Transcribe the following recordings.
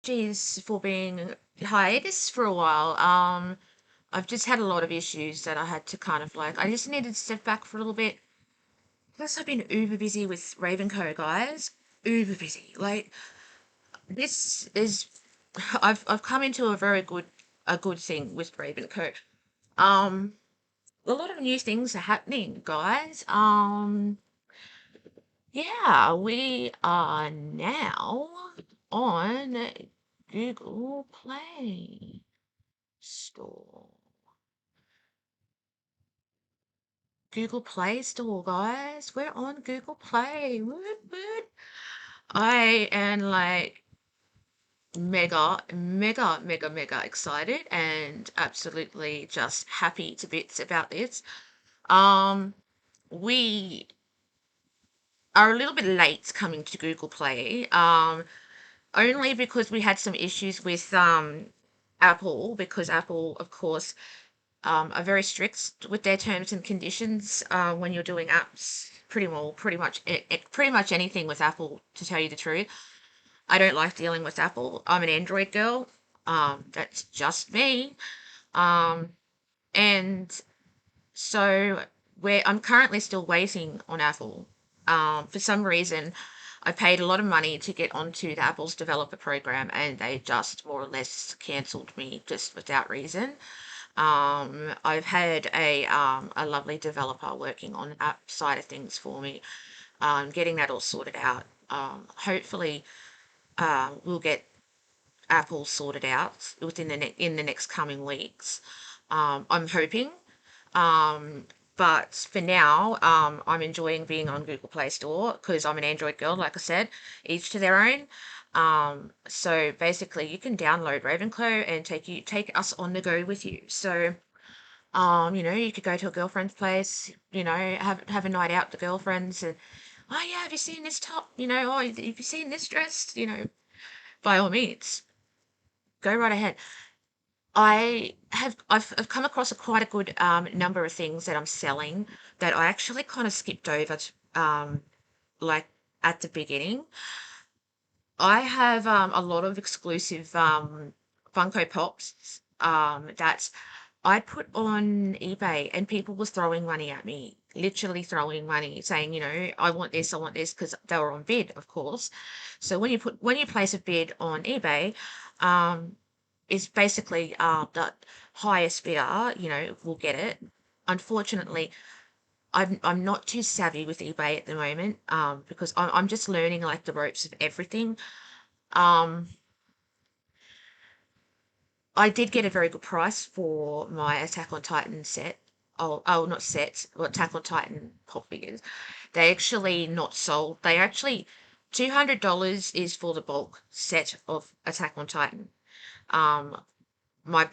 apologies for being hiatus for a while. I've just had a lot of issues that I had to kind of like, I just needed to step back for a little bit. Plus, I've been uber busy with Ravenco, guys. Uber busy. Like, this is, I've come into a good thing with Ravenco. Um, a lot of new things are happening, guys. Yeah, we are now on Google Play Store. Google Play Store, guys. We're on Google Play. Woot, woot. I am like mega excited and absolutely just happy to bits about this. Um, we are a little bit late coming to Google Play. Only because we had some issues with Apple, because Apple, of course, are very strict with their terms and conditions when you're doing apps. Pretty much anything with Apple, to tell you the truth. I don't like dealing with Apple. I'm an Android girl. That's just me. Um, and so I'm currently still waiting on Apple. For some reason, I paid a lot of money to get onto the Apple's developer program, and they just more or less cancelled me just without reason. I've had a lovely developer working on the app side of things for me, getting that all sorted out. Hopefully, we'll get Apple sorted out in the next coming weeks. I'm hoping. Um, but for now, I'm enjoying being on Google Play Store because I'm an Android girl, like I said, each to their own. So basically, you can download Ravenclaw and take us on the go with you. So, you could go to a girlfriend's place, have a night out with the girlfriends, and oh yeah, have you seen this top? Oh, have you seen this dress? By all means, go right ahead. I've come across quite a good number of things that I'm selling that I actually kind of skipped over like at the beginning. I have a lot of exclusive Funko Pops that I put on eBay, and people was throwing money at me, literally throwing money, saying, I want this, because they were on bid, of course. So when you place a bid on eBay, um, is basically the highest bidder, will get it. Unfortunately, I'm not too savvy with eBay at the moment, because I'm just learning like the ropes of everything. Um, I did get a very good price for my Attack on Titan set. Oh, not sets, but Attack on Titan pop figures. They actually not sold. They actually $200 is for the bulk set of Attack on Titan. Um, my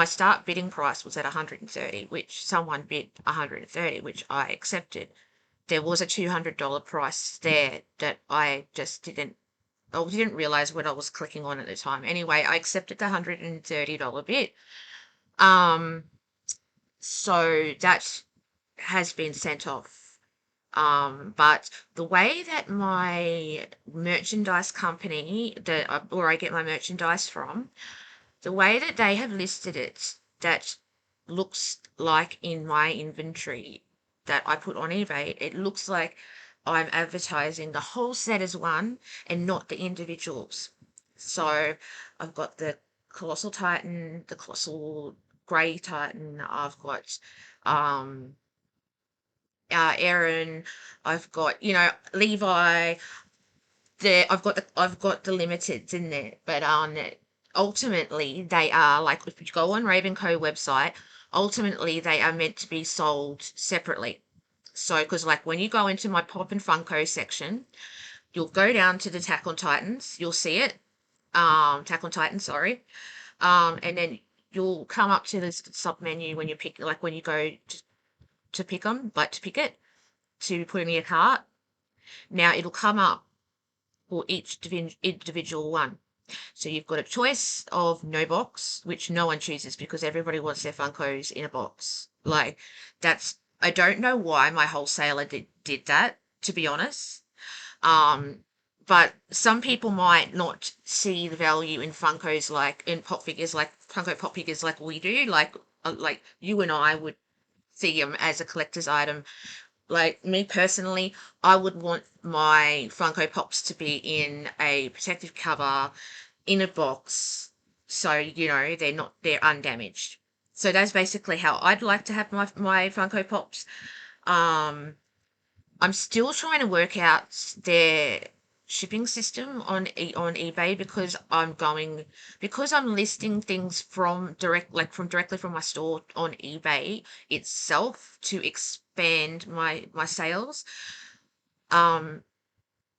start bidding price was at 130, which someone bid 130, which I accepted. There was a $200 price there that I didn't realize what I was clicking on at the time. Anyway, I accepted the $130 bid. Um, so that has been sent off. But the way that my merchandise company, where I get my merchandise from, the way that they have listed it, that looks like in my inventory that I put on eBay, it looks like I'm advertising the whole set as one and not the individuals. So I've got the Colossal Titan, the Colossal Grey Titan, I've got um Aaron, I've got, Levi, I've got the limiteds in there, but ultimately they are like, if you go on Ravenco website, ultimately they are meant to be sold separately. So because like when you go into my Pop and Funko section, you'll go down to the Attack on Titans, you'll see it, Attack on Titan, sorry, and then you'll come up to this sub menu when you pick, like when you go to pick them, like to pick it, to put in your cart. Now it'll come up for each individual one. So you've got a choice of no box, which no one chooses because everybody wants their Funkos in a box. Like I don't know why my wholesaler did that, to be honest. Um, but some people might not see the value in Funkos, like in pop figures, like Funko Pop figures, like we do. Like you and I would see them as a collector's item. Like me personally, I would want my Funko Pops to be in a protective cover, in a box, so they're undamaged. So that's basically how I'd like to have my Funko Pops. Um, I'm still trying to work out their shipping system on eBay, because I'm listing things from directly from my store on eBay itself to expand my sales. Um,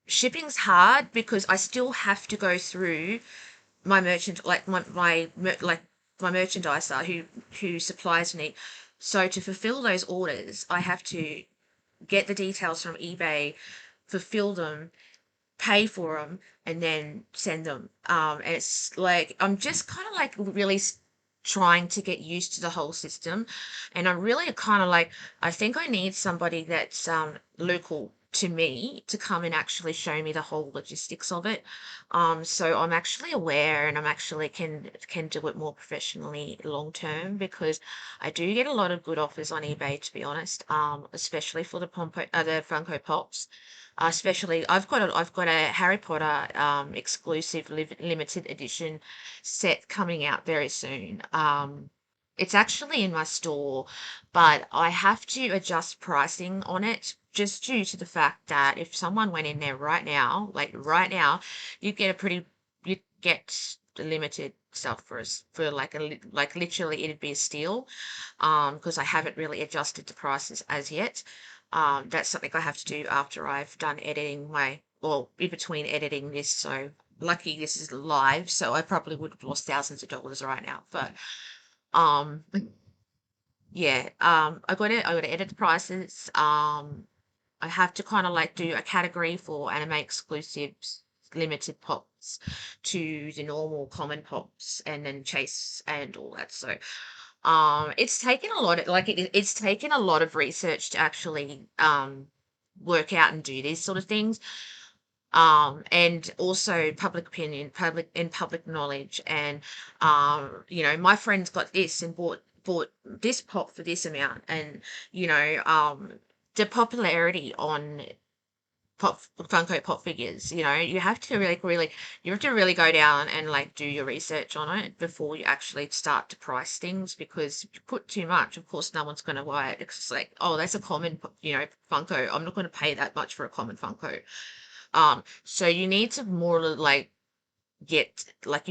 Shipping's hard because I still have to go through my merchant like like my merchandiser who supplies me. So to fulfill those orders, I have to get the details from eBay, fulfill them, pay for them, and then send them. And it's like I'm just kind of like really trying to get used to the whole system, and I'm really kind of like I think I need somebody that's local to me to come and actually show me the whole logistics of it. So I'm actually aware, and I'm actually can do it more professionally long term, because I do get a lot of good offers on eBay, to be honest. Especially for the Funko Pops. Especially, I've got a Harry Potter exclusive limited edition set coming out very soon. It's actually in my store, but I have to adjust pricing on it just due to the fact that if someone went in there right now, like right now, you get the limited stuff for like literally it'd be a steal. Because I haven't really adjusted the prices as yet. That's something I have to do after I've done editing in between editing this. So lucky this is live, so I probably would have lost thousands of dollars right now. But um, yeah, I got to edit the prices. I have to kind of like do a category for anime exclusives, limited pops to the normal common pops, and then chase and all that. So it's taken a lot of it's taken a lot of research to actually work out and do these sort of things. And also public opinion, public knowledge, and my friends got this and bought this pop for this amount, and the popularity on Funko Pop figures. You have to really go down and like do your research on it before you actually start to price things, because if you put too much, of course no one's going to buy it. It's just like, oh, that's a common, Funko. I'm not going to pay that much for a common Funko. So you need to more like you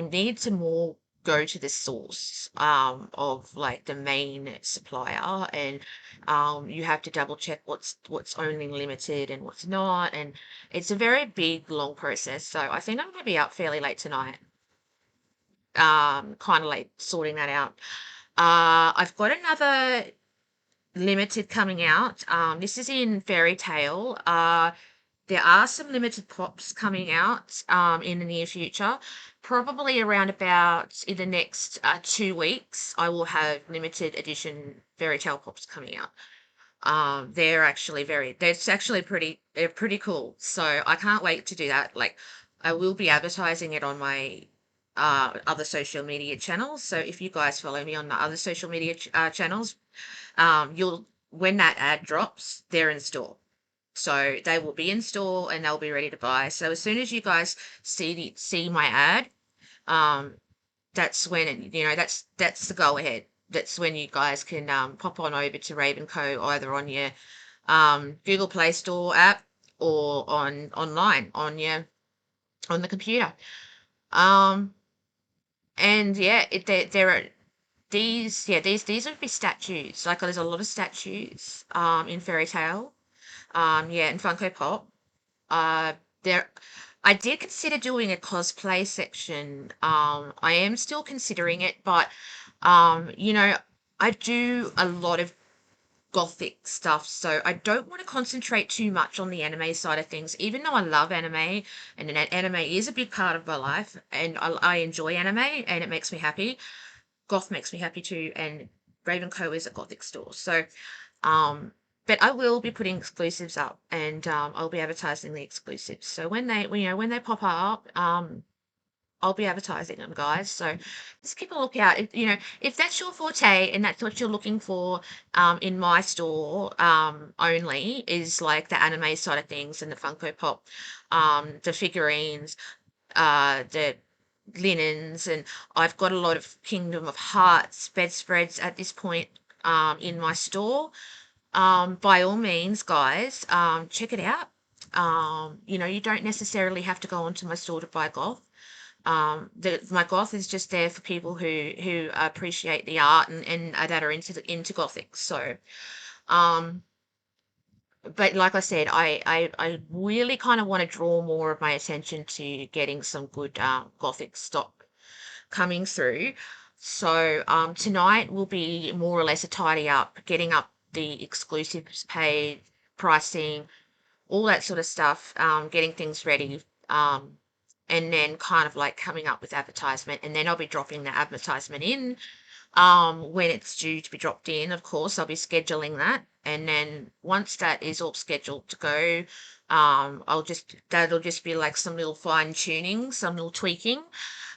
need to more go to the source of like the main supplier, and you have to double check what's only limited and what's not, and it's a very big long process. So I think I'm gonna be up fairly late tonight, kind of like sorting that out. I've got another limited coming out. This is in Fairy Tale. There are some limited pops coming out in the near future. Probably around about in the next 2 weeks, I will have limited edition Fairy Tale pops coming out. They're pretty cool. So I can't wait to do that. Like, I will be advertising it on my other social media channels. So if you guys follow me on the other social media channels, you'll when that ad drops, they're in store. So they will be in store and they'll be ready to buy. So as soon as you guys see my ad, um, that's when that's the go ahead. That's when you guys can pop on over to Ravenco, either on your Google Play Store app or online on the computer. Um, and yeah, there are these would be statues. Like there's a lot of statues in Fairy Tale. Yeah, and Funko Pop. Uh, there, I did consider doing a cosplay section. I am still considering it, but I do a lot of gothic stuff, so I don't want to concentrate too much on the anime side of things. Even though I love anime, and anime is a big part of my life, and I enjoy anime, and it makes me happy. Goth makes me happy too, and Ravenco is a gothic store, so um, but I will be putting exclusives up, and I'll be advertising the exclusives. So when they pop up, I'll be advertising them, guys. So just keep a lookout. If that's your forte and that's what you're looking for, in my store, only is like the anime side of things and the Funko Pop, the figurines, the linens, and I've got a lot of Kingdom of Hearts bedspreads at this point, in my store. By all means, guys, check it out. You don't necessarily have to go onto my store to buy goth. My goth is just there for people who appreciate the art and that are into gothic. So, um, but like I said, I really kind of want to draw more of my attention to getting some good gothic stock coming through. So, tonight will be more or less a tidy up, getting up the exclusives page, pricing, all that sort of stuff, getting things ready, and then kind of like coming up with advertisement, and then I'll be dropping the advertisement in, when it's due to be dropped in. Of course, I'll be scheduling that, and then once that is all scheduled to go, that'll just be like some little fine tuning, some little tweaking,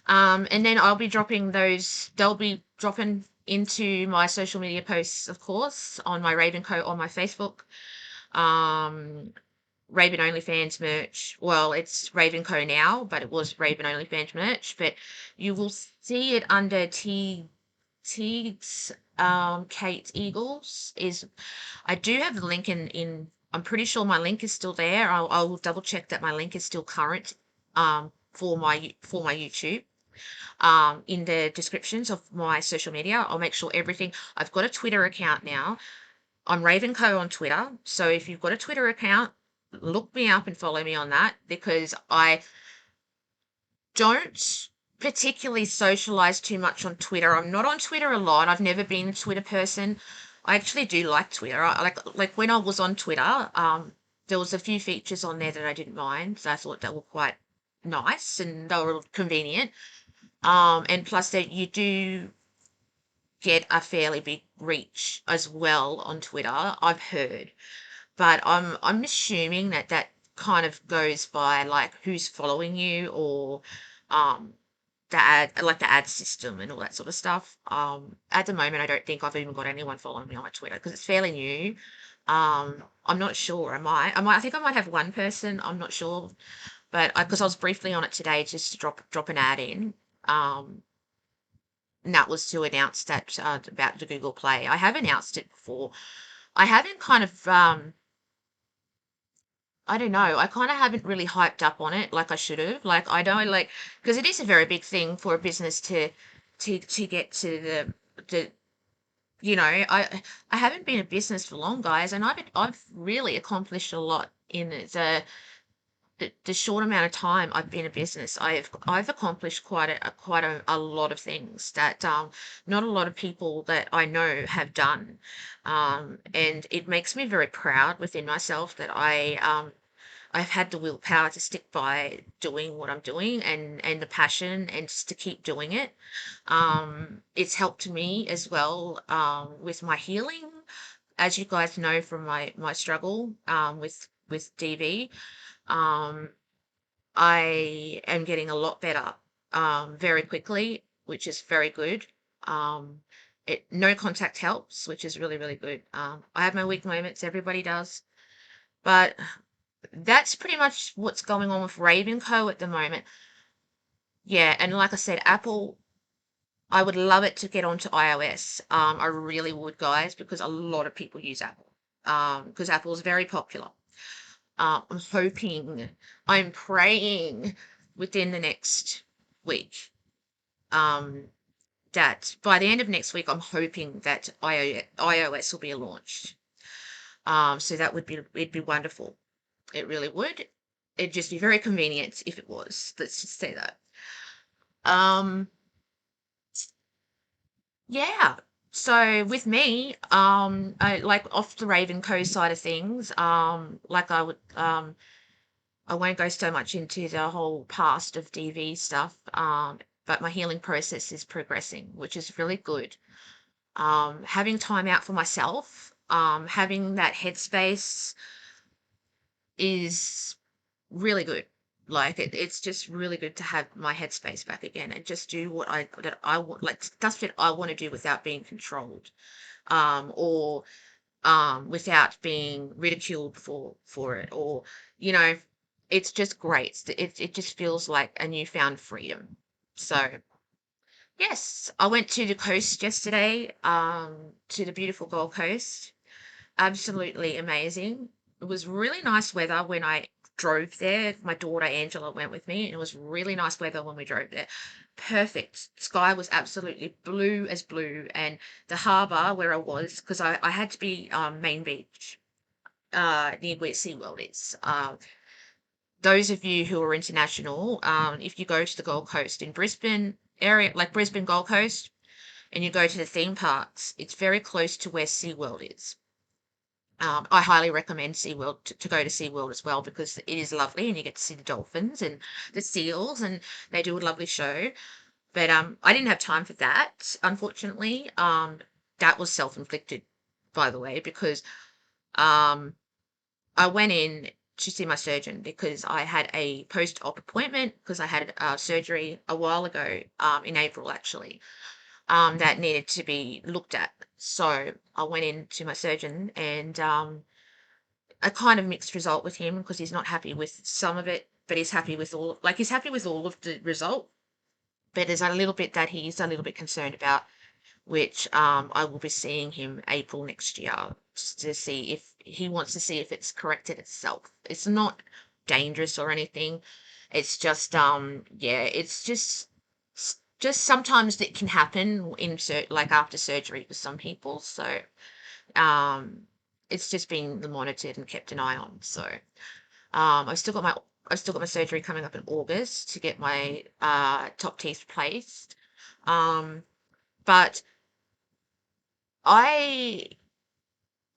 and then I'll be dropping those. They'll be dropping into my social media posts, of course, on my Ravenco, on my Facebook. Um, Raven OnlyFans merch. Well, it's Ravenco now, but it was Raven OnlyFans merch. But you will see it under Teague's, Kate Eagles. I do have the link in. I'm pretty sure my link is still there. I'll double check that my link is still current, for my YouTube, in the descriptions of my social media. I'll make sure everything. I've got a Twitter account now. I'm Ravenco on Twitter. So if you've got a Twitter account, look me up and follow me on that, because I don't particularly socialize too much on Twitter. I'm not on Twitter a lot. I've never been a Twitter person. I actually do like Twitter. Like when I was on Twitter, there was a few features on there that I didn't mind. So I thought they were quite nice and they were convenient. And plus that you do get a fairly big reach as well on Twitter, I've heard. But I'm assuming that that kind of goes by like who's following you, or um the ad system and all that sort of stuff. At the moment, I don't think I've even got anyone following me on my Twitter because it's fairly new. I'm not sure. I think I might have one person. I'm not sure, but because I was briefly on it today just to drop an ad in. Um, and that was to announce that, about the Google Play. I have announced it before. I haven't kind of, I don't know. I kind of haven't really hyped up on it like I should have. Like I don't like, because it is a very big thing for a business to get to the I haven't been a business for long, guys, and I've really accomplished a lot in the short amount of time I've been a business. I've accomplished quite a lot of things that, not a lot of people that I know have done, and it makes me very proud within myself that I've had the willpower to stick by doing what I'm doing, and the passion, and just to keep doing it. It's helped me as well, with my healing, as you guys know from my struggle, with DV. Um, I am getting a lot better, very quickly, which is very good. Um, no contact helps, which is really, really good. I have my weak moments, everybody does, but that's pretty much what's going on with Ravenco at the moment. Yeah, and like I said, Apple, I would love it to get onto iOS. I really would, guys, because a lot of people use Apple. Because Apple is very popular. I'm hoping, I'm praying within the next week, um, that by the end of next week, I'm hoping that iOS will be launched. So that it'd be wonderful. It really would. It'd just be very convenient if it was. Let's just say that. Um, yeah. So with me, I like off the Raven Co side of things, like I won't go so much into the whole past of DV stuff, but my healing process is progressing, which is really good. Having time out for myself, Having that headspace is really good. Like it's just really good to have my headspace back again and just do what I want, like stuff that I want to do without being controlled, or without being ridiculed for it, or you know, it's just great. It just feels like a newfound freedom. So yes, I went to the coast yesterday, to the beautiful Gold Coast. Absolutely amazing. It was really nice weather when I drove there. My daughter Angela went with me, and it was really nice weather when we drove there. Perfect. Sky was absolutely blue as blue, and the harbour where I was, because I had to be main beach, near where SeaWorld is. Those of you who are international, if you go to the Gold Coast in Brisbane area, like Brisbane Gold Coast, and you go to the theme parks, it's very close to where SeaWorld is. I highly recommend SeaWorld to go to SeaWorld as well, because it is lovely and you get to see the dolphins and the seals, and they do a lovely show. But I didn't have time for that, unfortunately. That was self-inflicted, by the way, because um I went in to see my surgeon because I had a post-op appointment, because I had surgery a while ago, in April actually, that needed to be looked at. So I went in to my surgeon, and a kind of mixed result with him, because he's not happy with some of it, but he's happy with he's happy with all of the result. But there's a little bit that he's a little bit concerned about, which I will be seeing him April next year, just to see if he wants to see if it's corrected itself. It's not dangerous or anything. It's just yeah, it's just sometimes it can happen in like after surgery for some people. So um it's just being monitored and kept an eye on. So I've still got my surgery coming up in August to get my top teeth replaced. Um but I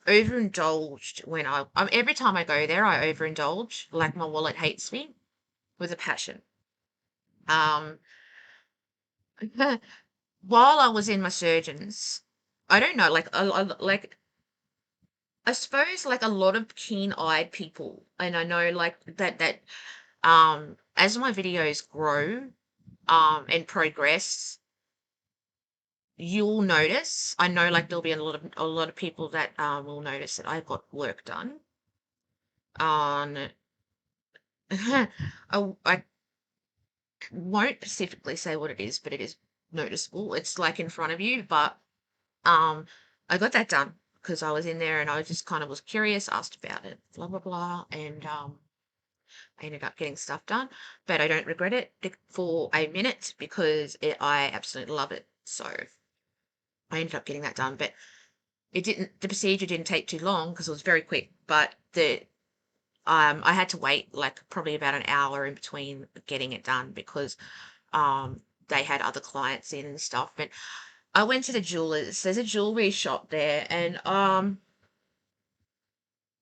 overindulged when every time I go there, I overindulge. Like my wallet hates me with a passion. Um, while I was in my surgeons, I don't know, like I suppose like a lot of keen-eyed people, and I know like that as my videos grow and progress, you'll notice. I know like there'll be a lot of people that will notice that I've got work done on. I won't specifically say what it is, but it is noticeable. It's like in front of you, but um, I got that done because I was in there and I just kind of was curious, asked about it, blah blah blah, and I ended up getting stuff done. But I don't regret it for a minute, because I absolutely love it. So I ended up getting that done, but the procedure didn't take too long because it was very quick, but I had to wait like probably about an hour in between getting it done, because they had other clients in and stuff. But I went to the jewelers. There's a jewelry shop there, and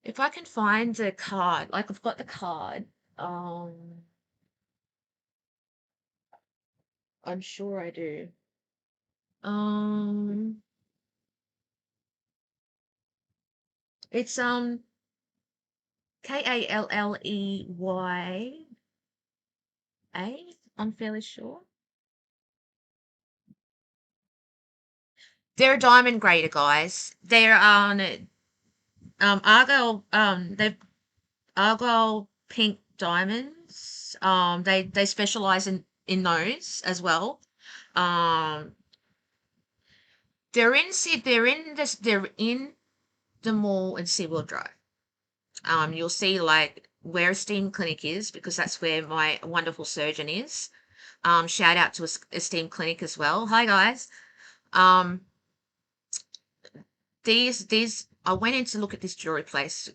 if I can find the card, like I've got the card. Um, I'm sure I do. Um, it's Kalley. I'm fairly sure. They're a diamond grader, guys. They're Argyle they've Argyle pink diamonds. They specialize in those as well. Um, they're in the mall in SeaWorld Drive. You'll see like where Esteem Clinic is, because that's where my wonderful surgeon is. Shout out to Esteem Clinic as well. Hi guys. Um, these I went in to look at this jewelry place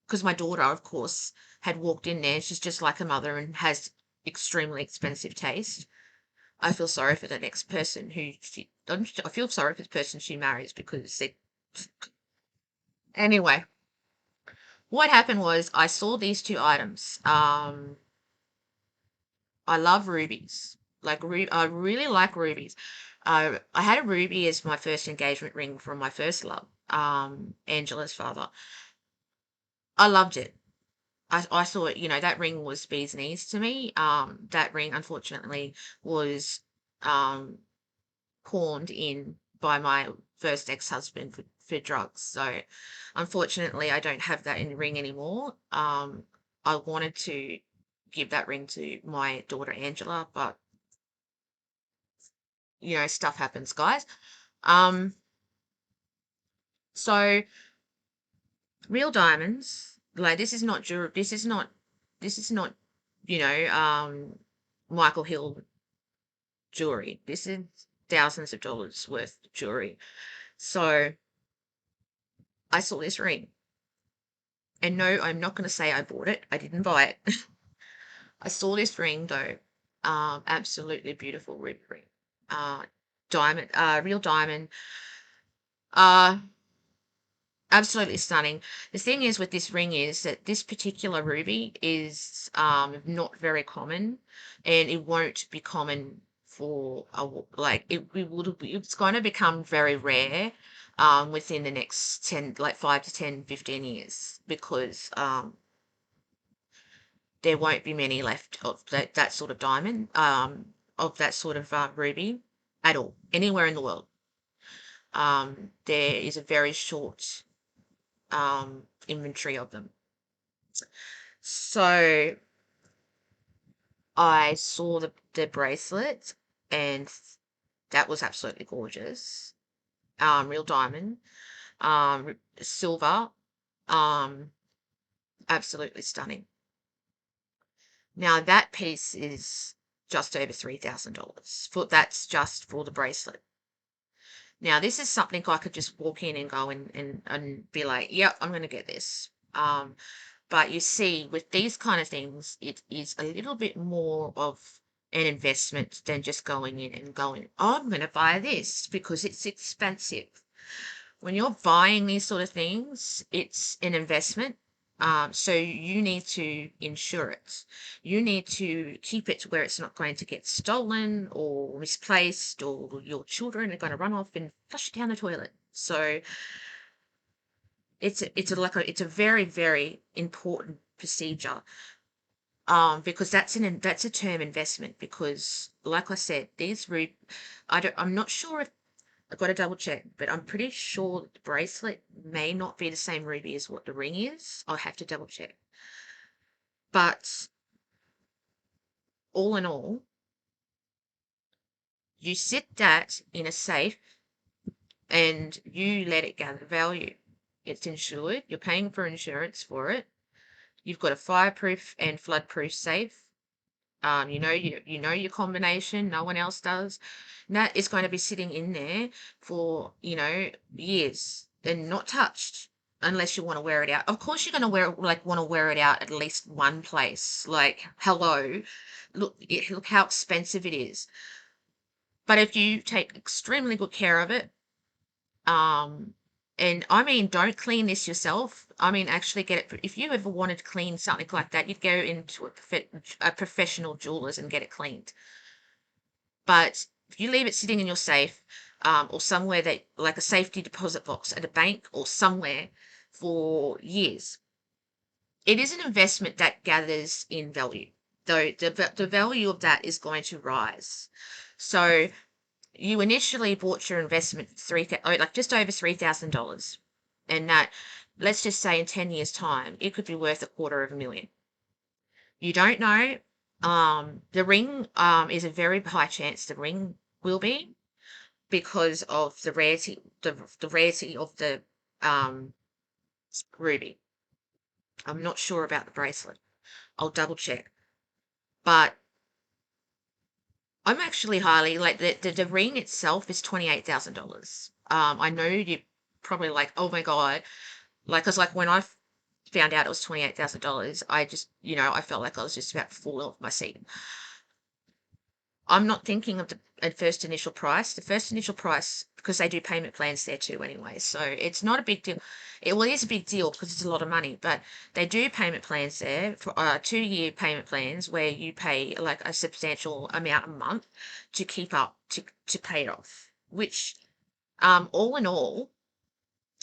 because my daughter, of course, had walked in there. She's just like her mother and has extremely expensive taste. I feel sorry for the next person I feel sorry for the person she marries, because anyway, what happened was I saw these two items. I love rubies. I really like rubies. I had a ruby as my first engagement ring from my first love. Angela's father. I loved it. I thought, that ring was bee's knees to me. That ring, unfortunately, was um, pawned in by my first ex-husband for drugs. So, unfortunately, I don't have that in the ring anymore. I wanted to give that ring to my daughter Angela, but stuff happens, guys. Um, so real diamonds, like this is not, you know, um, Michael Hill jewelry. This is thousands of dollars worth of jewelry. So I saw this ring. And no, I'm not going to say I bought it. I didn't buy it. I saw this ring though. Absolutely beautiful ruby ring. Diamond, real diamond. Uh, Absolutely stunning. The thing is with this ring is that this particular ruby is not very common, and it won't be common for like it's going to become very rare within the next 10, like 5 to 10, 15 years, because there won't be many left of that sort of diamond, of that sort of ruby at all, anywhere in the world. There is a very short inventory of them. So I saw the bracelet, and that was absolutely gorgeous. Real diamond, silver, um, absolutely stunning. Now that piece is just over $3,000. That's just for the bracelet. Now this is something I could just walk in and go and be like, yep, I'm going to get this. But you see, with these kind of things, it is a little bit more of an investment than just going in and going, oh, I'm going to buy this because it's expensive. When you're buying these sort of things, it's an investment. So you need to insure it. You need to keep it to where it's not going to get stolen or misplaced, or your children are going to run off and flush it down the toilet. So it's a very, very important procedure, because that's a term investment, because like I said, I'm not sure if I've got to double check, but I'm pretty sure the bracelet may not be the same ruby as what the ring is. I'll have to double check. But all in all, you sit that in a safe and you let it gather value. It's insured. You're paying for insurance for it. You've got a fireproof and floodproof safe. You know your combination. No one else does. And that is going to be sitting in there for years and not touched, unless you want to wear it out. Of course, you're going to want to wear it out at least one place. Like, hello, look how expensive it is. But if you take extremely good care of it, um, and I mean, don't clean this yourself. I mean, actually get it. If you ever wanted to clean something like that, you'd go into a professional jeweler's and get it cleaned. But if you leave it sitting in your safe, or somewhere that, like a safety deposit box at a bank or somewhere, for years, it is an investment that gathers in value. Though the value of that is going to rise. So you initially bought your investment like just over $3,000, and that, let's just say in 10 years time, it could be worth $250,000. You don't know. The ring, is a very high chance the ring will be, because of the rarity of the um ruby. I'm not sure about the bracelet. I'll double check. But I'm actually highly, like, the ring itself is $28,000. I know you probably like, oh my God, like, cause like when I found out it was $28,000, I just, I felt like I was just about to fall off my seat. I'm not thinking of the first initial price. The first initial price, because they do payment plans there too anyway, so it's not a big deal. Well, it is a big deal because it's a lot of money, but they do payment plans there for 2-year payment plans where you pay like a substantial amount a month to keep up to pay it off. Which, all in all,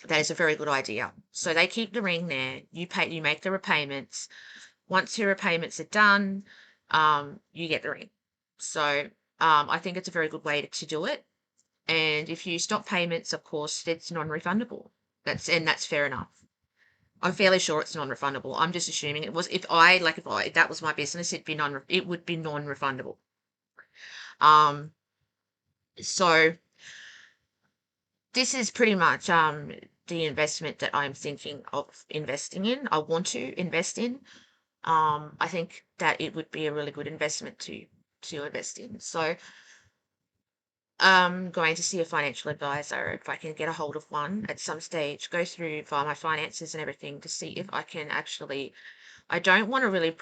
That is a very good idea. So they keep the ring there. You make the repayments. Once your repayments are done, you get the ring. So I think it's a very good way to do it. And if you stop payments, of course, it's non-refundable. That's fair enough. I'm fairly sure it's non-refundable. I'm just assuming it was. If that was my business, it would be non-refundable. Um, so this is pretty much the investment that I'm thinking of investing in. I want to invest in. I think that it would be a really good investment to invest in. So I'm going to see a financial advisor if I can get a hold of one at some stage, go through via my finances and everything to see if I can actually. I don't want to really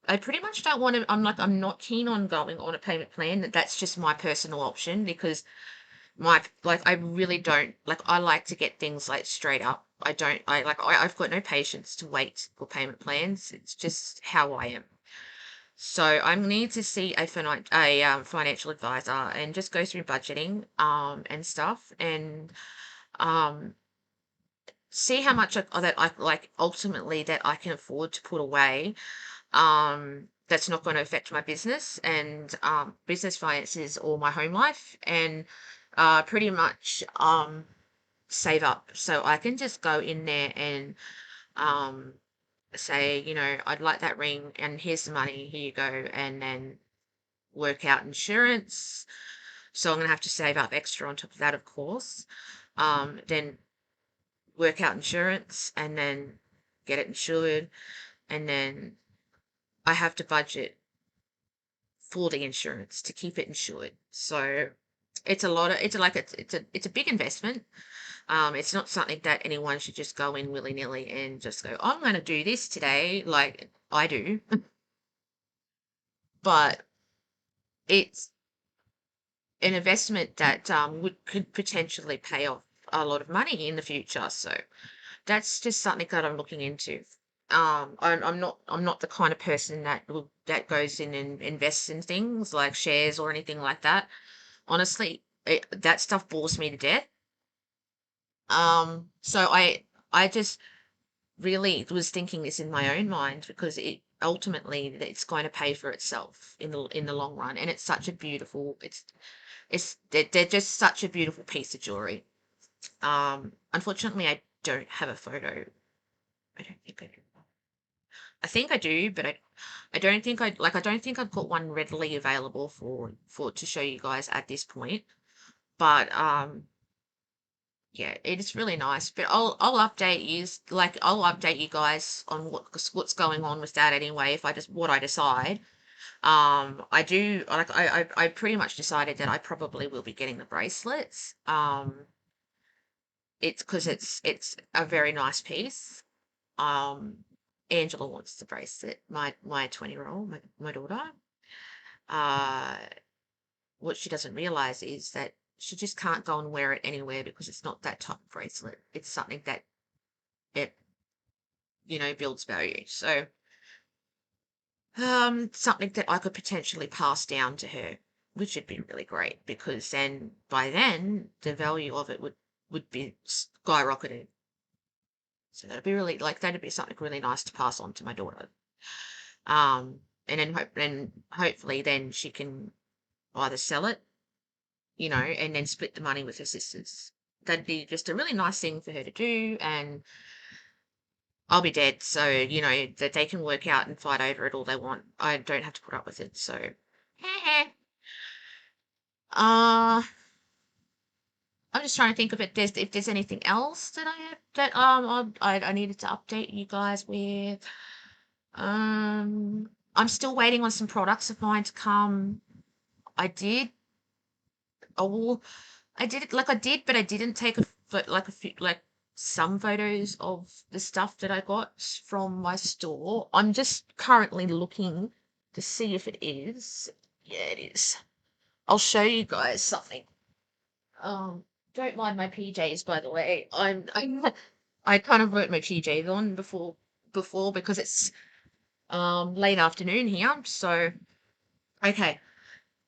I pretty much don't want to. I'm not keen on going on a payment plan. That's just my personal option because I really don't like. I like to get things like straight up. I don't. I've got no patience to wait for payment plans. It's just how I am. So I need to see financial advisor and just go through budgeting and stuff and um see how much that I like ultimately that I can afford to put away that's not going to affect my business and business finances or my home life and pretty much save up so I can just go in there and um say, I'd like that ring and here's the money, here you go, and then work out insurance. So I'm going to have to save up extra on top of that, of course. Then work out insurance and then get it insured. And then I have to budget for the insurance to keep it insured. So it's a big investment. It's not something that anyone should just go in willy nilly and just go, I'm going to do this today, like I do. But it's an investment that could potentially pay off a lot of money in the future. So that's just something that I'm looking into. I'm not the kind of person that goes in and invests in things like shares or anything like that. Honestly, that stuff bores me to death. So I just really was thinking this in my own mind because it ultimately it's going to pay for itself in the long run, and it's such a beautiful they're just such a beautiful piece of jewelry. Unfortunately, I don't have a photo. I don't think I do. I think I do, but I don't think I don't think I've got one readily available for to show you guys at this point. But yeah, it is really nice. But I'll update you guys on what's going on with that anyway. If I just what I decide. I do I pretty much decided that I probably will be getting the bracelets. It's because it's a very nice piece. Um, Angela wants the bracelet. My 20-year-old, my daughter. Uh, what she doesn't realize is that she just can't go and wear it anywhere because it's not that type of bracelet. It's something that it builds value. So something that I could potentially pass down to her, which would be really great because then by then the value of it would be skyrocketed. So that'd be something really nice to pass on to my daughter. And hopefully then she can either sell it, and then split the money with her sisters. That'd be just a really nice thing for her to do, and I'll be dead, so that they can work out and fight over it all they want. I don't have to put up with it. So, uh, I'm just trying to think if there's anything else that I have that I needed to update you guys with. I'm still waiting on some products of mine to come. I did. Oh, well, I did, but I didn't take a few, like some photos of the stuff that I got from my store. I'm just currently looking to see if it is. Yeah, it is. I'll show you guys something. Um, don't mind my PJs, by the way. I kind of wrote my PJs on before because it's late afternoon here. So okay,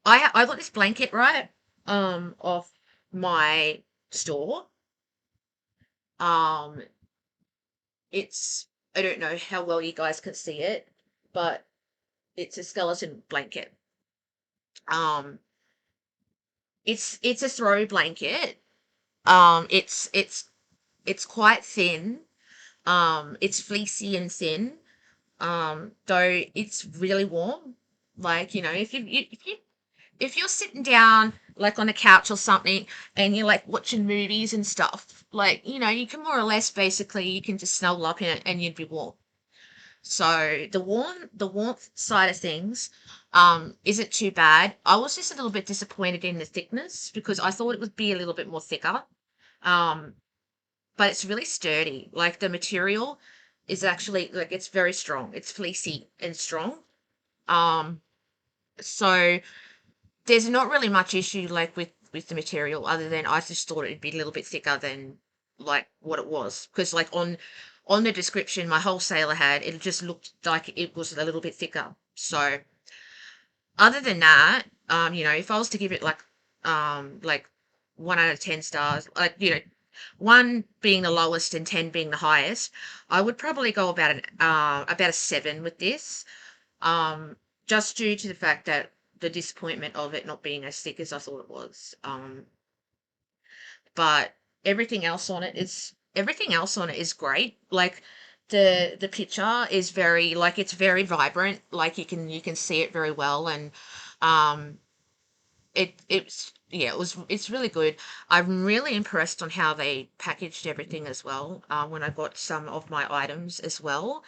I got this blanket right off my store. Um, it's, I don't know how well you guys can see it, but it's a skeleton blanket. Um, it's a throw blanket. It's quite thin. It's fleecy and thin. Though it's really warm. Like, if you're sitting down like on a couch or something and you're like watching movies and stuff, like, you can more or less basically you can just snuggle up in it and you'd be warm. So the warmth side of things isn't too bad. I was just a little bit disappointed in the thickness because I thought it would be a little bit more thicker. Um, but it's really sturdy. Like the material is actually like it's very strong. It's fleecy and strong. Um, so there's not really much issue like with the material other than I just thought it'd be a little bit thicker than like what it was because like on the description my wholesaler had it just looked like it was a little bit thicker. So other than that, if I was to give it like 1 out of 10 stars, like one being the lowest and 10 being the highest, I would probably go about a 7 with this. Um, just due to the fact that the disappointment of it not being as thick as I thought it was. But everything else on it is great. Like the picture is very like it's very vibrant. Like you can see it very well, and um, it's yeah it's really good. I'm really impressed on how they packaged everything as well. When I got some of my items as well,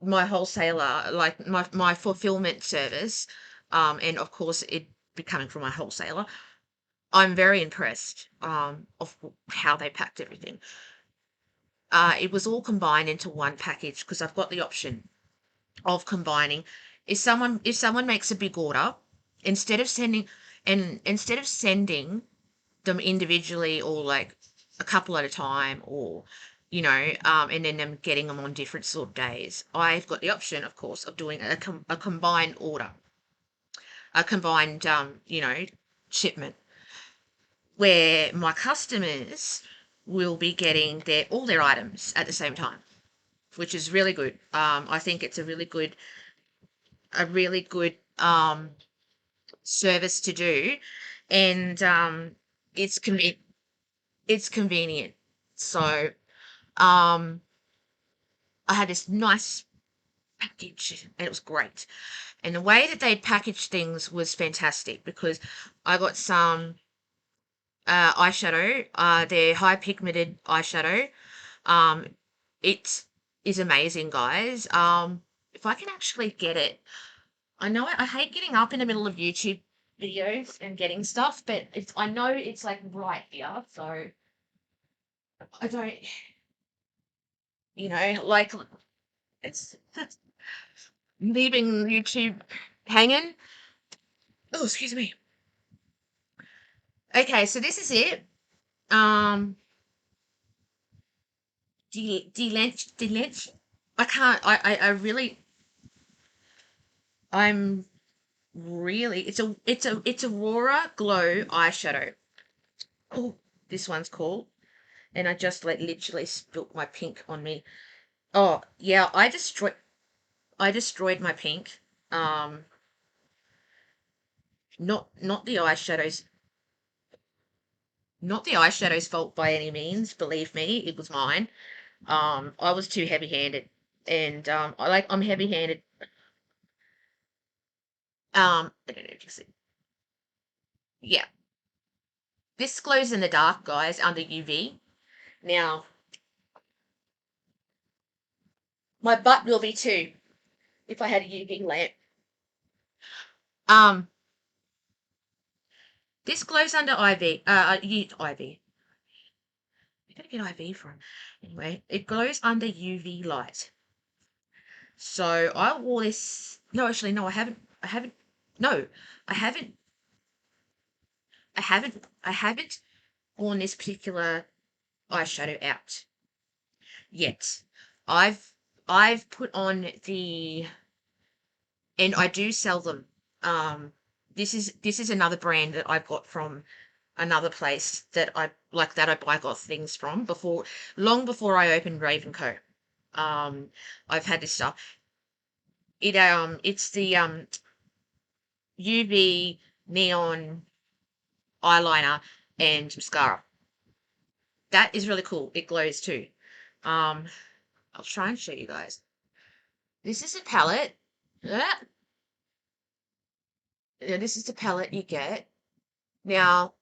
my wholesaler, like my fulfillment service, and of course it be coming from my wholesaler, I'm very impressed of how they packed everything. It was all combined into one package because I've got the option of combining. If someone makes a big order, instead of sending instead of sending them individually or like a couple at a time or and then them getting them on different sort of days. I've got the option, of course, of doing a combined order, a combined shipment where my customers will be getting all their items at the same time, which is really good. I think it's a really good service to do, and it's convenient. It's convenient. So um, I had this nice package, and it was great. And the way that they packaged things was fantastic because I got some eyeshadow. Their high pigmented eyeshadow. Um, it is amazing, guys. If I can actually get it, I know I hate getting up in the middle of YouTube videos and getting stuff, but I know it's like right here, so I don't, like it's leaving YouTube hanging. Oh, excuse me. Okay, so this is it. Um, delench. I can't. I really. I'm really. It's Aurora Glow eyeshadow. Oh, this one's called. And I just like literally spilt my pink on me. Oh yeah, I destroyed my pink. Um, not the eyeshadows, not the eyeshadow's fault by any means. Believe me, it was mine. I was too heavy-handed, and I'm heavy-handed. I don't know if you see. Yeah, this glows in the dark, guys, under UV. Now, my butt will be too if I had a UV lamp. Um, this glows under IV. IV. Where did I get IV from? Anyway, it glows under UV light. So I wore this. No, actually, no, I haven't. I haven't. No, I haven't. I haven't. I haven't worn this particular eyeshadow out yet. I've I've put on and I do sell them. Um, this is another brand that I've got from another place that I buy got things from long before I opened Ravenco. I've had this stuff. It's the UV neon eyeliner and mascara. That is really cool. It glows too. Um, I'll try and show you guys. This is a palette. Yeah, this is the palette you get. Now,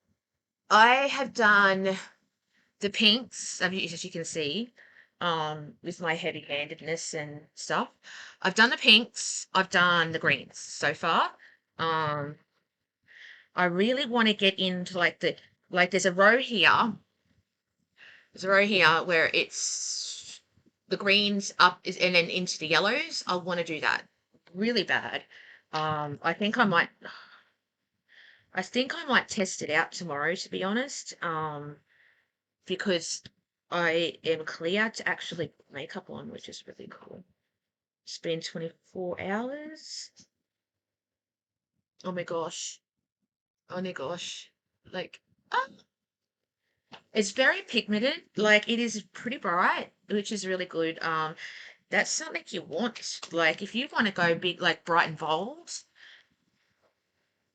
I have done the pinks, as you can see, with my heavy-handedness and stuff. I've done the pinks. I've done the greens so far. Um, I really want to get into there's a row here. There's a row here where it's the greens up is and then into the yellows. I want to do that really bad. I think I might test it out tomorrow, to be honest. Because I am clear to actually put makeup on, which is really cool. It's been 24 hours. Oh my gosh. Oh my gosh. Like, ah, it's very pigmented. Like, it is pretty bright, which is really good. That's something you want. Like, if you want to go big, like bright and bold,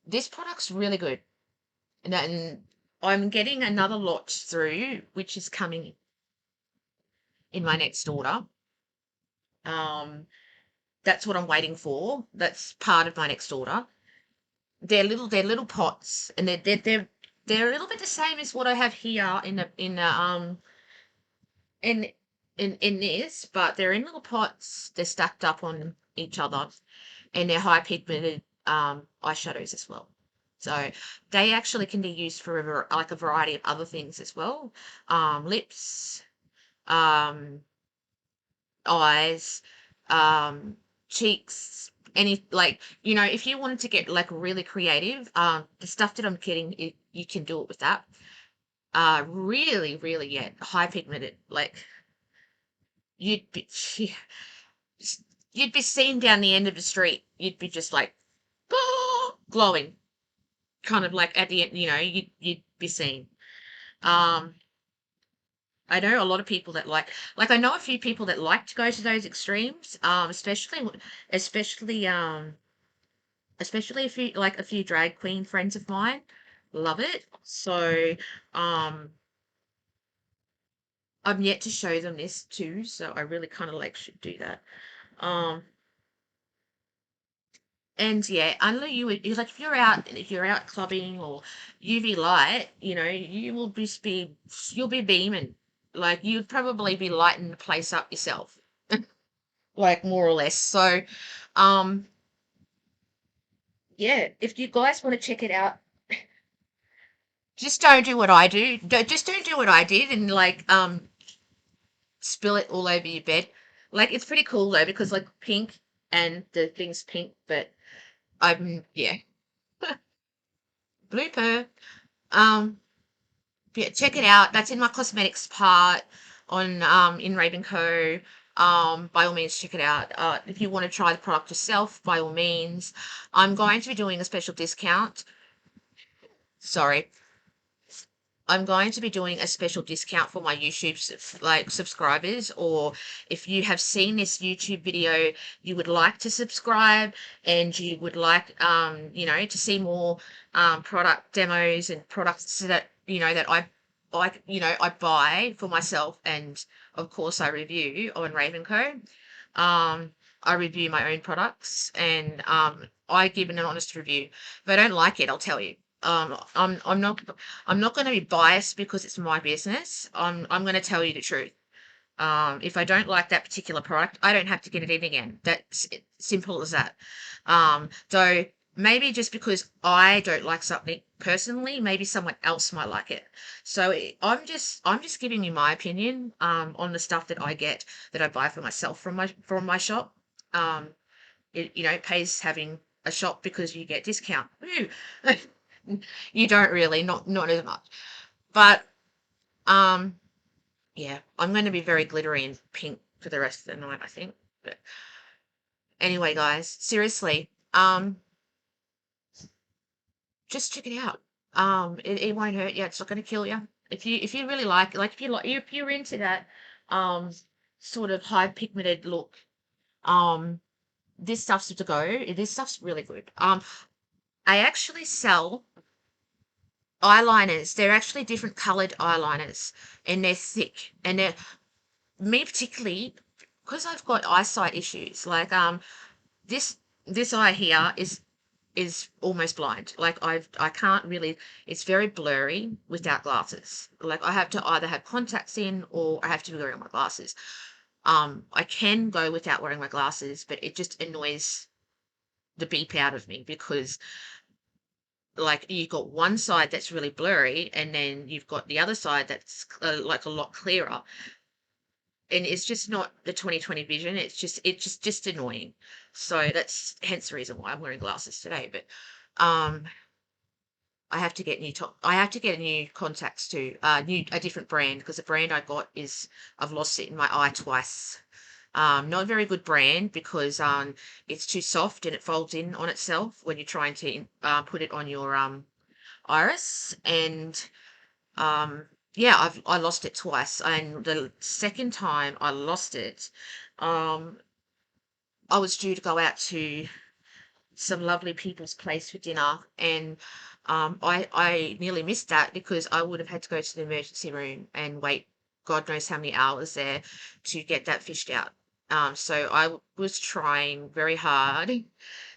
this product's really good. And I'm getting another lot through, which is coming in my next order. That's what I'm waiting for. That's part of my next order. They're little pots, and they're a little bit the same as what I have here in in this, but they're in little pots. They're stacked up on each other, and they're high pigmented eyeshadows as well. So they actually can be used for like a variety of other things as well. Lips, um, eyes, cheeks, any like if you wanted to get like really creative, the stuff that I'm getting, you can do it with that. Really, really, yeah, high pigmented. Like you'd be you'd be seen down the end of the street. You'd be just like glowing, kind of like at the end. You'd be seen. Um, I know a lot of people that I know a few people that like to go to those extremes, especially especially a few drag queen friends of mine love it. So um I'm yet to show them this too, so I really kind of should do that. Um and yeah, unless if you're out clubbing or UV light, you'll be beaming. Like you'd probably be lighting the place up yourself. Like more or less. So um yeah, if you guys want to check it out, just don't do what I do. Just don't do what I did and spill it all over your bed. Like it's pretty cool though because like pink and the thing's pink, but yeah. Blooper. Um yeah, check it out. That's in my cosmetics part on in Ravenco. By all means check it out. If you want to try the product yourself, by all means. I'm going to be doing a special discount. Sorry. I'm going to be doing a special discount for my YouTube subscribers, or if you have seen this YouTube video, you would like to subscribe and you would like to see more product demos and products that that I buy for myself, and of course I review on Ravenco. I review my own products, and I give an honest review. If I don't like it, I'll tell you. I'm not going to be biased because it's my business. I'm going to tell you the truth. If I don't like that particular product, I don't have to get it in again. That's simple as that. So maybe just because I don't like something personally, maybe someone else might like it. So I'm just giving you my opinion on the stuff that I get that I buy for myself from my shop. Um, it pays having a shop because you get discount. Woo. You don't really, not as much. But um yeah, I'm going to be very glittery and pink for the rest of the night, I think. But anyway, guys, seriously, just check it out. It won't hurt you. It's not going to kill you. If you really like if you're into that um sort of high pigmented look, um this stuff's to go. This stuff's really good. I actually sell eyeliners. They're actually different colored eyeliners, and they're thick. And they're me particularly because I've got eyesight issues. Like this this eye here is almost blind. Like I can't really. It's very blurry without glasses. Like I have to either have contacts in or I have to be wearing my glasses. I can go without wearing my glasses, but it just annoys the beep out of me because like you've got one side that's really blurry and then you've got the other side that's like a lot clearer, and it's just not the 2020 vision. It's just annoying. So that's hence the reason why I'm wearing glasses today. But um I have to get new contacts too, a different brand, because the brand I got is I've lost it in my eye twice. Not a very good brand because it's too soft and it folds in on itself when you're trying to put it on your iris. And yeah, I lost it twice, and the second time I lost it, um I was due to go out to some lovely people's place for dinner, and I nearly missed that because I would have had to go to the emergency room and wait God knows how many hours there to get that fished out. So was trying very hard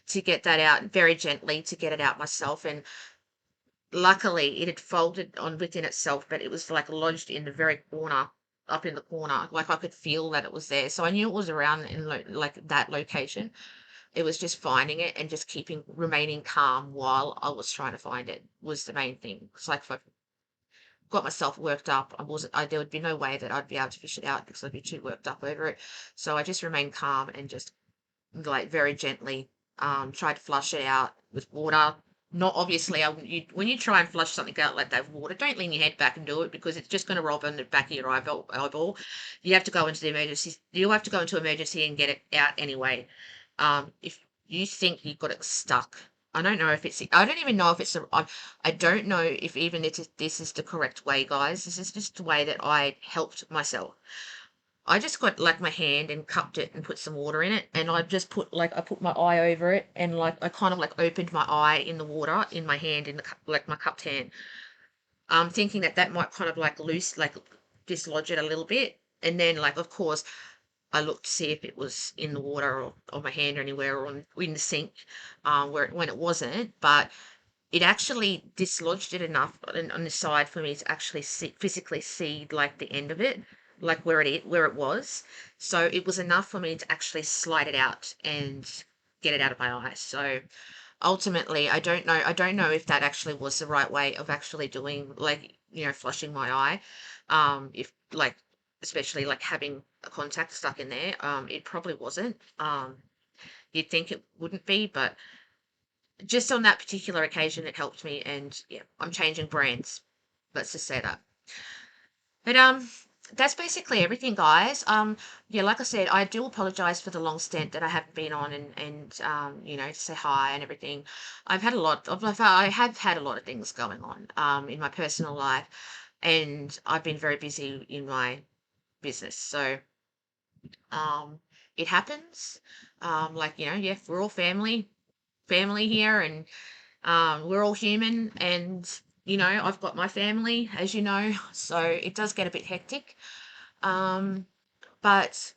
to get that out, very gently to get it out myself, and luckily it had folded on within itself, but it was like lodged in the very corner, up in the corner. Like I could feel that it was there, so I knew it was around in like that location. It was just finding it and just remaining calm while I was trying to find it was the main thing. It's like if I got myself worked up, there would be no way that I'd be able to fish it out because I'd be too worked up over it. So I just remained calm and just like very gently tried to flush it out with water. Not obviously, when you try and flush something out like that with water, don't lean your head back and do it because it's just going to rob in the back of your eyeball. You have to go into the emergency. You have to go into emergency and get it out anyway. If you think you've got it stuck, I don't know if it's. I don't even know if it's. I don't know if even this is the correct way, guys. This is just the way that I helped myself. I just got like my hand and cupped it and put some water in it, and I put my eye over it, and like I kind of like opened my eye in the water in my hand, in the cup, like my cupped hand, thinking that that might kind of like dislodge it a little bit. And then like of course I looked to see if it was in the water or on my hand or anywhere or in the sink, when it wasn't, but it actually dislodged it enough on the side for me to actually physically see like the end of it, like where it was. So it was enough for me to actually slide it out and get it out of my eye. So ultimately, I don't know if that actually was the right way of actually doing, like, flushing my eye. If like, especially like having a contact stuck in there, it probably wasn't. You'd think it wouldn't be, but just on that particular occasion, it helped me. And yeah, I'm changing brands. Let's just say that. But that's basically everything, guys. Yeah, like I said, I do apologize for the long stint that I haven't been on, and to say hi and everything. I have had a lot of things going on in my personal life, and I've been very busy in my business. So um, it happens. Like yeah, we're all family here, and we're all human, and I've got my family, as you know, so it does get a bit hectic. Um, but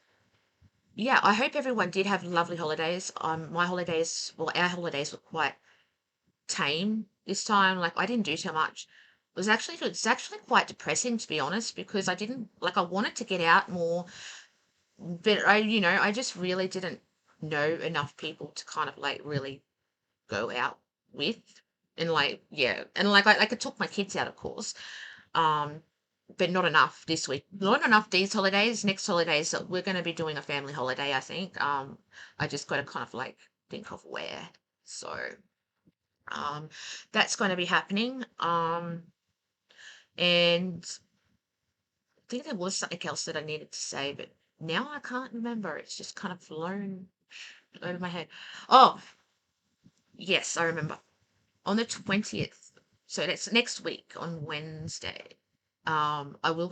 yeah, I hope everyone did have lovely holidays. My holidays, well, our holidays were quite tame this time. Like I didn't do too much. It's actually quite depressing, to be honest, because I didn't like I wanted to get out more, but I just really didn't know enough people to kind of like really go out with. And like yeah, and like I took my kids out, of course, um but not enough this week, not enough these holidays. Next holidays, so we're going to be doing a family holiday, I think. I just got to kind of like think of where. So um that's going to be happening. And I think there was something else that I needed to say, but now I can't remember. It's just kind of flown over my head. Oh, yes, I remember. On the 20th, so that's next week on Wednesday. I will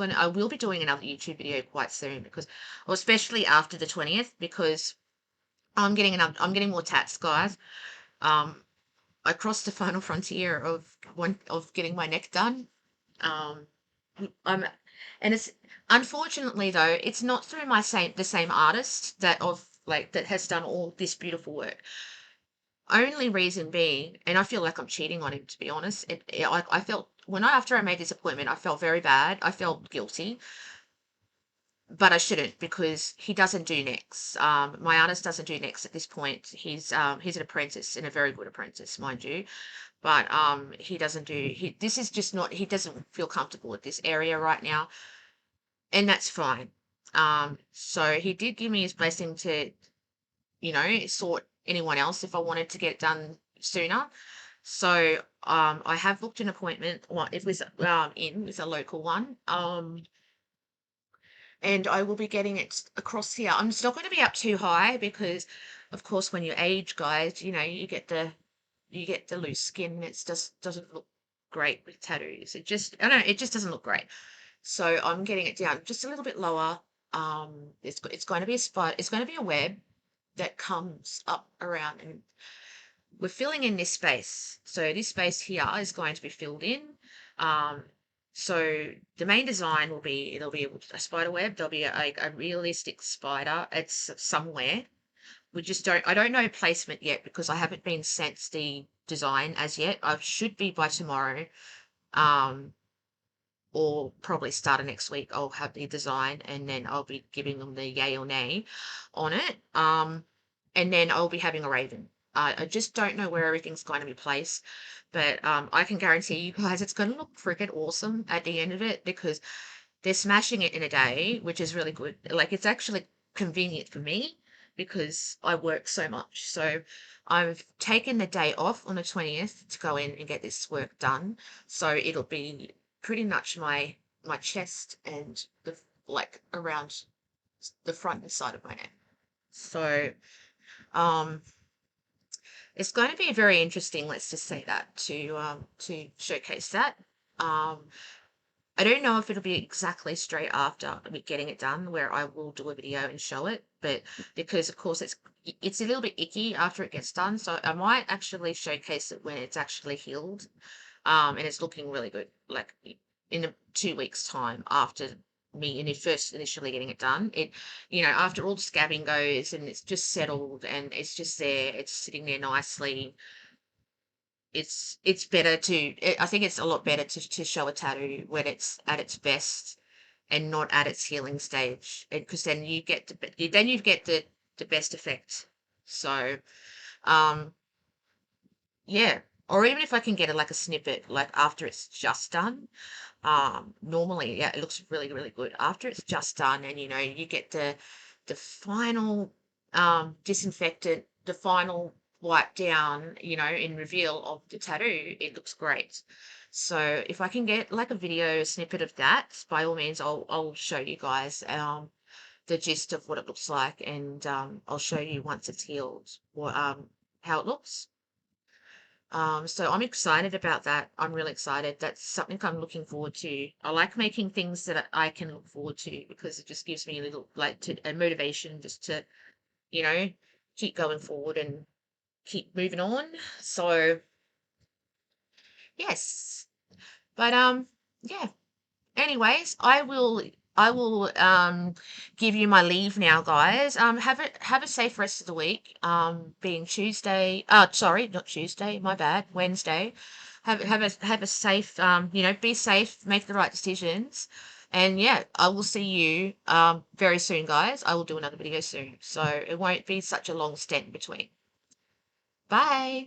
be doing another YouTube video quite soon because, or especially after the 20th, because I'm getting more tats, guys. Um, I crossed the final frontier of getting my neck done. Um, I'm, and it's unfortunately though, it's not through the same artist that has done all this beautiful work. Only reason being, and I feel like I'm cheating on him, to be honest. I felt after I made this appointment, I felt very bad. I felt guilty, but I shouldn't because he doesn't do necks. My artist doesn't do necks at this point. He's an apprentice and a very good apprentice, mind you. But he doesn't do he. This is just not. He doesn't feel comfortable with this area right now, and that's fine. So he did give me his blessing to, sort anyone else if I wanted to get it done sooner. So I have booked an appointment. Well, it was in with a local one. And I will be getting it across here. I'm just not going to be up too high because, of course, when you age, guys, you get the loose skin. It just doesn't look great with tattoos. I don't know, it just doesn't look great. So I'm getting it down just a little bit lower. It's going to be a spot. It's going to be a web that comes up around, and we're filling in this space. So this space here is going to be filled in. Um, so the main design it'll be a spider web. There'll be a realistic spider. It's somewhere. I don't know placement yet because I haven't been sent the design as yet. I should be by tomorrow. Um, or probably start of next week. I'll have the design and then I'll be giving them the yay or nay on it. And then I'll be having a raven. I just don't know where everything's going to be placed, but I can guarantee you guys it's going to look freaking awesome at the end of it because they're smashing it in a day, which is really good. Like it's actually convenient for me because I work so much. So I've taken the day off on the 20th to go in and get this work done. So it'll be pretty much my chest and like around the front and side of my neck. So um it's going to be very interesting, let's just say that, to showcase that. Um I don't know if it'll be exactly straight after me getting it done where I will do a video and show it, but because of course it's a little bit icky after it gets done, so I might actually showcase it when it's actually healed, and it's looking really good, like in 2 weeks' time after first initially getting it done. After all the scabbing goes and it's just settled and it's just there, it's sitting there nicely. It's better I think it's a lot better to show a tattoo when it's at its best and not at its healing stage, because then you get the best effect. So um yeah, or even if I can get it like a snippet like after it's just done. Normally, yeah, it looks really, really good after it's just done, and you get the final disinfectant, the final wipe down, in reveal of the tattoo. It looks great. So if I can get like a video snippet of that, by all means, I'll show you guys the gist of what it looks like, and I'll show you once it's healed what how it looks. So I'm excited about that. I'm really excited. That's something I'm looking forward to. I like making things that I can look forward to because it just gives me a little a motivation just to, you know, keep going forward and keep moving on. So yes, but yeah. Anyways, I will give you my leave now, guys. Have a safe rest of the week. Being Tuesday. Sorry, not Tuesday. My bad. Wednesday. Have a safe. Be safe. Make the right decisions. And yeah, I will see you very soon, guys. I will do another video soon, so it won't be such a long stint between. Bye.